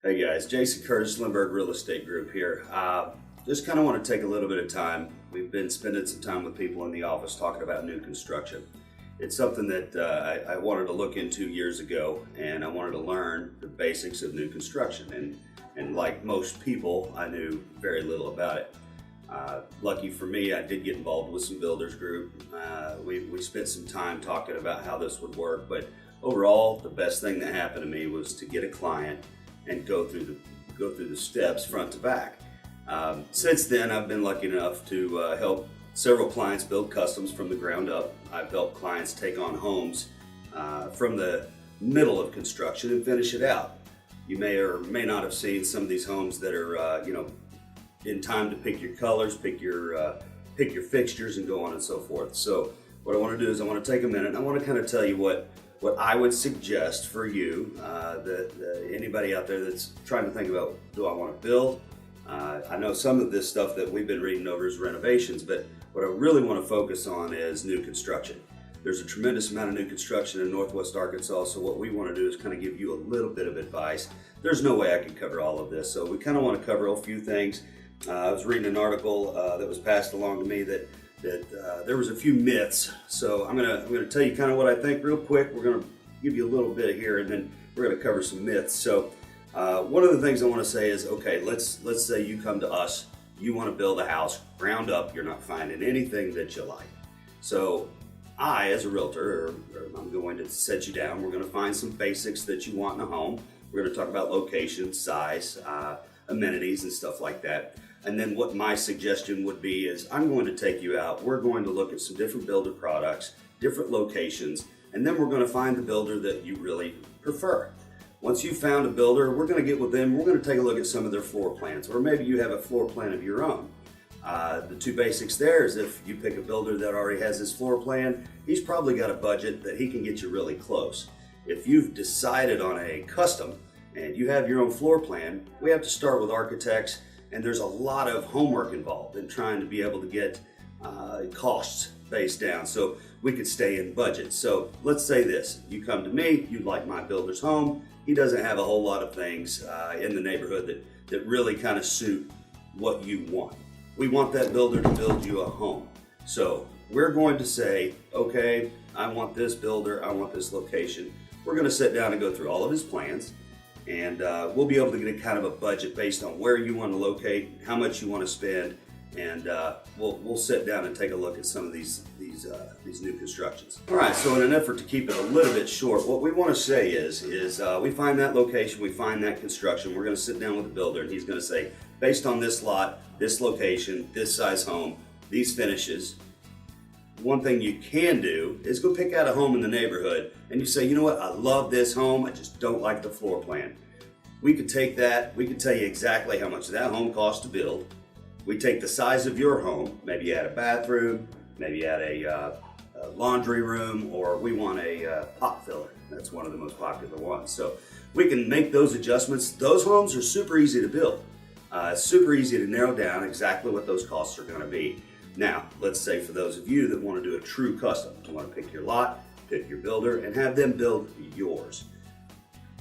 Hey guys, Jason Curtis, Limbird Real Estate Group here. Just kind of want to take a little bit of time. We've been spending some time with people in the office talking about new construction. It's something that I wanted to look into years ago, and I wanted to learn the basics of new construction. And like most people, I knew very little about it. Lucky for me, I did get involved with some builders group. We spent some time talking about how this would work, but overall, the best thing that happened to me was to get a client and go through the steps front to back. Since then, I've been lucky enough to help several clients build customs from the ground up. I've helped clients take on homes from the middle of construction and finish it out. You may or may not have seen some of these homes that are, in time to pick your colors, pick your fixtures, and go on and so forth. So what I want to do is I want to take a minute and I want to kind of tell you what I would suggest for you, anybody out there that's trying to think about, do I want to build? I know some of this stuff that we've been reading over is renovations, but what I really want to focus on is new construction. There's a tremendous amount of new construction in Northwest Arkansas, so what we want to do is kind of give you a little bit of advice. There's no way I can cover all of this, so we kind of want to cover a few things. I was reading an article that was passed along to me that there was a few myths, so I'm gonna tell you kind of what I think real quick. We're gonna give you a little bit here, and then we're gonna cover some myths. So one of the things I want to say is, okay, let's say you come to us, you want to build a house ground up, you're not finding anything that you like. So I, as a realtor, I'm going to set you down. We're going to find some basics that you want in a home. We're going to talk about location, size, amenities, and stuff like that. And then what my suggestion would be is I'm going to take you out. We're going to look at some different builder products, different locations, and then we're going to find the builder that you really prefer. Once you've found a builder, we're going to get with them. We're going to take a look at some of their floor plans, or maybe you have a floor plan of your own. The two basics there is if you pick a builder that already has his floor plan, he's probably got a budget that he can get you really close. If you've decided on a custom and you have your own floor plan, we have to start with architects. And there's a lot of homework involved in trying to be able to get costs based down so we could stay in budget. So let's say this, you come to me, you like my builder's home. He doesn't have a whole lot of things in the neighborhood that really kind of suit what you want. We want that builder to build you a home. So we're going to say, okay, I want this builder, I want this location. We're going to sit down and go through all of his plans. And we'll be able to get a kind of a budget based on where you want to locate, how much you want to spend, and we'll sit down and take a look at some of these new constructions. All right, so in an effort to keep it a little bit short, what we want to say is we find that location, we find that construction, we're going to sit down with the builder, and he's going to say, based on this lot, this location, this size home, these finishes, one thing you can do is go pick out a home in the neighborhood and you say, you know what, I love this home, I just don't like the floor plan. We could take that, we could tell you exactly how much that home costs to build. We take the size of your home, maybe you add a bathroom, maybe you add a laundry room, or we want a pot filler. That's one of the most popular ones. So we can make those adjustments. Those homes are super easy to build. Super easy to narrow down exactly what those costs are going to be. Now, let's say for those of you that want to do a true custom, you want to pick your lot, pick your builder, and have them build yours.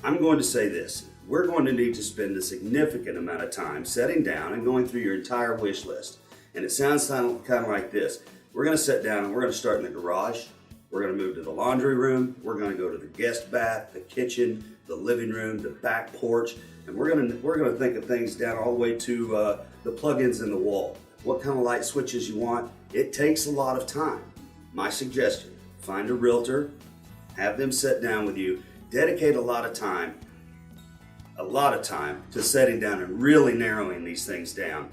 I'm going to say this, we're going to need to spend a significant amount of time sitting down and going through your entire wish list. And it sounds kind of like this. We're going to sit down and we're going to start in the garage. We're going to move to the laundry room. We're going to go to the guest bath, the kitchen, the living room, the back porch. And we're going to think of things down all the way to the plugins in the wall. What kind of light switches you want. It takes a lot of time. My suggestion, find a realtor, have them sit down with you, dedicate a lot of time to setting down and really narrowing these things down.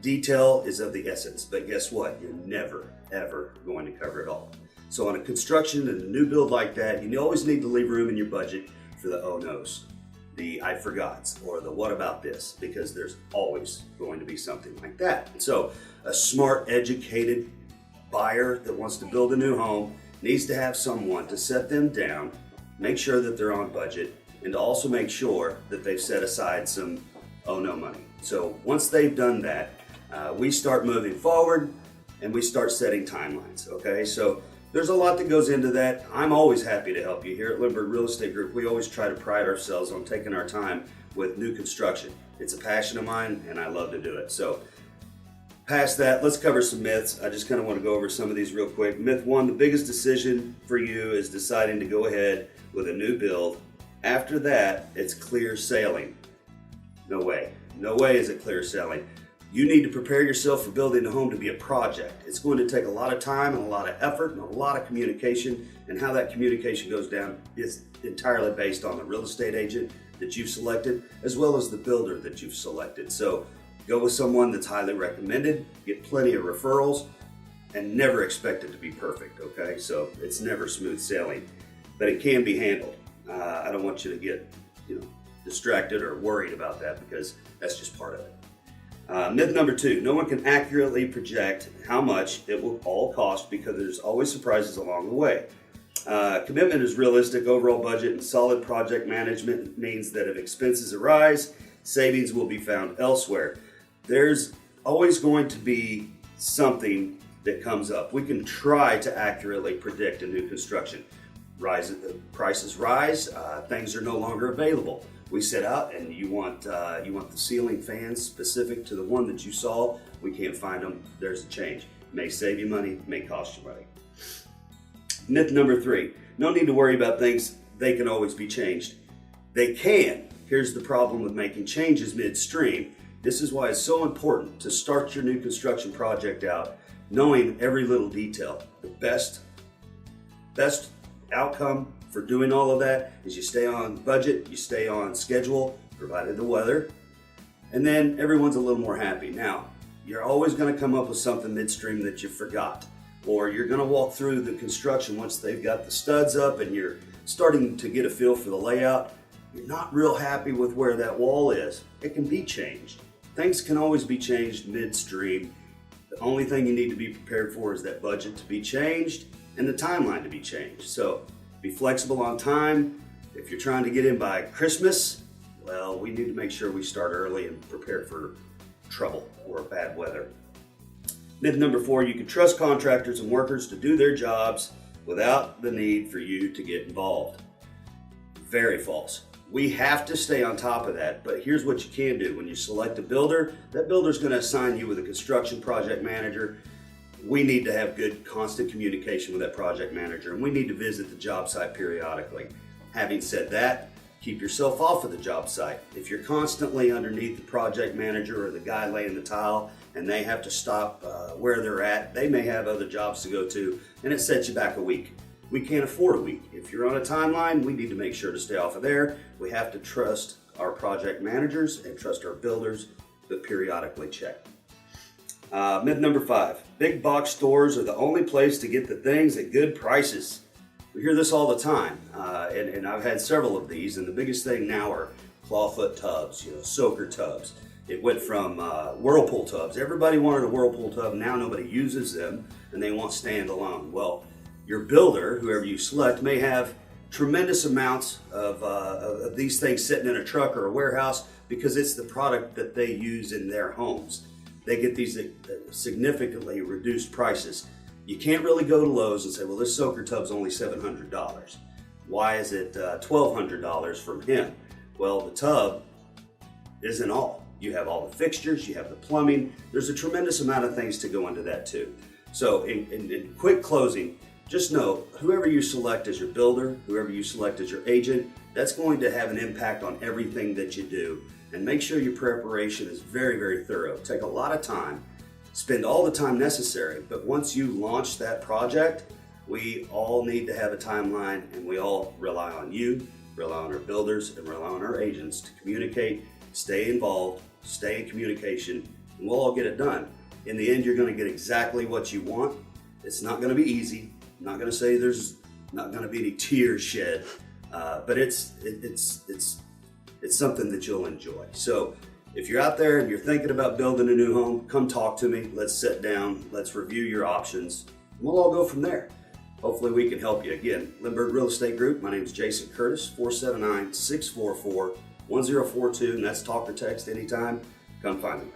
Detail is of the essence, but guess what? You're never, ever going to cover it all. So on a construction and a new build like that, you always need to leave room in your budget for the oh no's, the I forgots, or the what about this, because there's always going to be something like that. So a smart, educated buyer that wants to build a new home needs to have someone to set them down, make sure that they're on budget, and to also make sure that they've set aside some oh no money. So once they've done that, we start moving forward and we start setting timelines, okay? So there's a lot that goes into that. I'm always happy to help you here at Limbird Real Estate Group. We always try to pride ourselves on taking our time with new construction. It's a passion of mine and I love to do it. So past that, let's cover some myths. I just kind of want to go over some of these real quick. Myth one, the biggest decision for you is deciding to go ahead with a new build. After that, it's clear sailing. No way. No way is it clear sailing. You need to prepare yourself for building a home to be a project. It's going to take a lot of time and a lot of effort and a lot of communication, and how that communication goes down is entirely based on the real estate agent that you've selected as well as the builder that you've selected. So go with someone that's highly recommended, get plenty of referrals, and never expect it to be perfect, okay? So it's never smooth sailing, but it can be handled. I don't want you to get distracted or worried about that, because that's just part of it. Myth number two, no one can accurately project how much it will all cost because there's always surprises along the way. Commitment is realistic, overall budget, and solid project management means that if expenses arise, savings will be found elsewhere. There's always going to be something that comes up. We can try to accurately predict a new construction. Prices rise, things are no longer available. We set out and you want the ceiling fans specific to the one that you saw. We can't find them. There's a change. May save you money, may cost you money. Myth number three, no need to worry about things. They can always be changed. They can. Here's the problem with making changes midstream. This is why it's so important to start your new construction project out knowing every little detail. The best outcome for doing all of that is you stay on budget, you stay on schedule, provided the weather, and then everyone's a little more happy. Now, you're always going to come up with something midstream that you forgot, or you're going to walk through the construction once they've got the studs up and you're starting to get a feel for the layout. You're not real happy with where that wall is. It can be changed. Things can always be changed midstream. The only thing you need to be prepared for is that budget to be changed and the timeline to be changed. So be flexible on time. If you're trying to get in by Christmas, well, we need to make sure we start early and prepare for trouble or bad weather. Myth number four, you can trust contractors and workers to do their jobs without the need for you to get involved. Very false. We have to stay on top of that, but here's what you can do. When you select a builder, that builder's going to assign you with a construction project manager. We need to have good, constant communication with that project manager, and we need to visit the job site periodically. Having said that, keep yourself off of the job site. If you're constantly underneath the project manager or the guy laying the tile and they have to stop where they're at, they may have other jobs to go to, and it sets you back a week. We can't afford a week. If you're on a timeline, we need to make sure to stay off of there. We have to trust our project managers and trust our builders, but periodically check. Myth number five, big box stores are the only place to get the things at good prices. We hear this all the time, and I've had several of these, and the biggest thing now are clawfoot tubs, soaker tubs. It went from Whirlpool tubs. Everybody wanted a Whirlpool tub. Now nobody uses them, and they want standalone. Well, your builder, whoever you select, may have tremendous amounts of these things sitting in a truck or a warehouse because it's the product that they use in their homes. They get these significantly reduced prices. You can't really go to Lowe's and say, well, this soaker tub's only $700. Why is it $1,200 from him? Well, the tub isn't all. You have all the fixtures, you have the plumbing. There's a tremendous amount of things to go into that too. So in quick closing, just know, whoever you select as your builder, whoever you select as your agent, that's going to have an impact on everything that you do. And make sure your preparation is very, very thorough. Take a lot of time, spend all the time necessary, but once you launch that project, we all need to have a timeline, and we all rely on you, rely on our builders, and rely on our agents to communicate, stay involved, stay in communication, and we'll all get it done. In the end, you're going to get exactly what you want. It's not going to be easy. I'm not going to say there's not going to be any tears shed, but it's something that you'll enjoy. So if you're out there and you're thinking about building a new home, come talk to me. Let's sit down. Let's review your options. We'll all go from there. Hopefully we can help you. Again, Limbird Real Estate Group. My name is Jason Curtis, 479-644-1042, and that's talk or text anytime. Come find me.